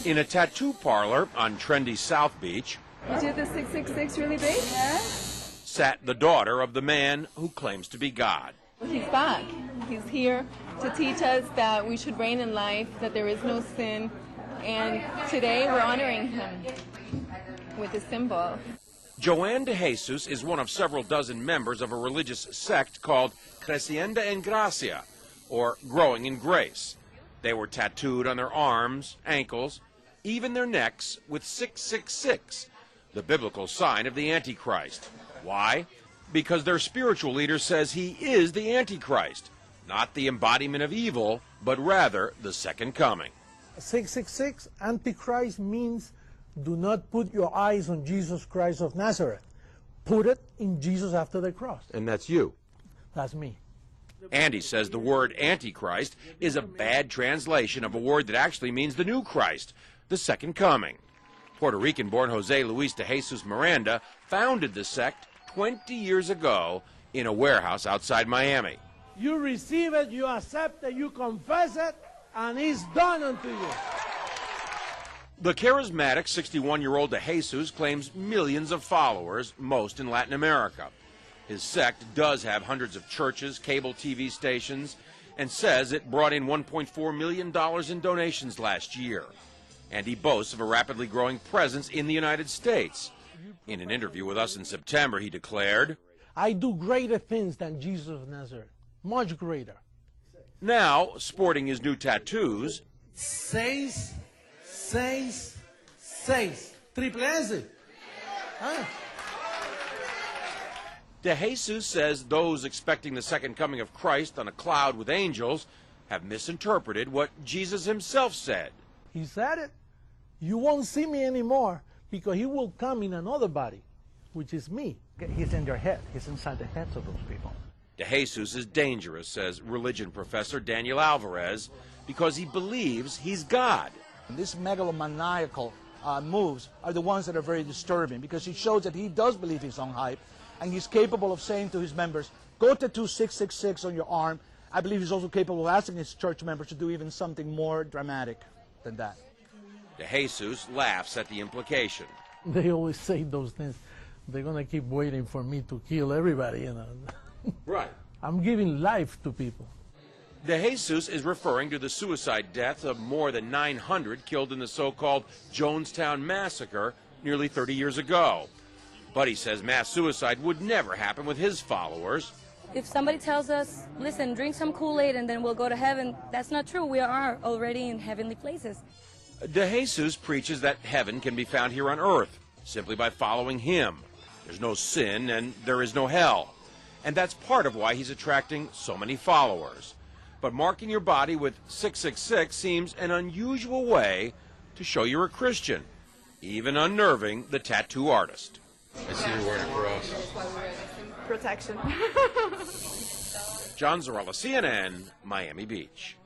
In a tattoo parlor on trendy South Beach, You did the 666 really big? Yeah. sat the daughter of the man who claims to be God. He's back. He's here to teach us that we should reign in life, that there is no sin, and today we're honoring him with a symbol. Joanne de Jesus is one of several dozen members of a religious sect called Creciendo en Gracia, or Growing in Grace. They were tattooed on their arms, ankles, even their necks with 666, the biblical sign of the Antichrist. Why? Because their spiritual leader says he is the Antichrist, not the embodiment of evil, but rather the second coming. 666, Antichrist, means do not put your eyes on Jesus Christ of Nazareth. Put it in Jesus after the cross. And that's you. That's me. Andy says the word Antichrist is a bad translation of a word that actually means the new Christ, the second coming. Puerto Rican-born Jose Luis de Jesus Miranda founded the sect 20 years ago in a warehouse outside Miami. You receive it, you accept it, you confess it, and it's done unto you. The charismatic 61-year-old de Jesus claims millions of followers, most in Latin America. His sect does have hundreds of churches, cable TV stations, and says it brought in $1.4 million in donations last year. And he boasts of a rapidly growing presence in the United States. In an interview with us in September, he declared, I do greater things than Jesus of Nazareth, much greater. Now, sporting his new tattoos, 666, triple S. Huh? de Jesus says those expecting the second coming of Christ on a cloud with angels have misinterpreted what Jesus himself said. He said it. You won't see me anymore because he will come in another body, which is me. He's in their head. He's inside the heads of those people. De Jesus is dangerous, says religion professor Daniel Alvarez, because he believes he's God. These megalomaniacal moves are the ones that are very disturbing because it shows that he does believe his own hype, and he's capable of saying to his members, go tattoo 666 on your arm. I believe he's also capable of asking his church members to do even something more dramatic than that. De Jesus laughs at the implication. They always say those things. They're going to keep waiting for me to kill everybody, you know. Right. I'm giving life to people. De Jesus is referring to the suicide deaths of more than 900 killed in the so-called Jonestown massacre nearly 30 years ago. But he says mass suicide would never happen with his followers. If somebody tells us, listen, drink some Kool-Aid and then we'll go to heaven, that's not true. We are already in heavenly places. De Jesus preaches that heaven can be found here on earth simply by following him. There's no sin and there is no hell. And that's part of why he's attracting so many followers. But marking your body with 666 seems an unusual way to show you're a Christian, even unnerving the tattoo artist. I see you're wearing a cross. Protection. John Zarella, CNN, Miami Beach.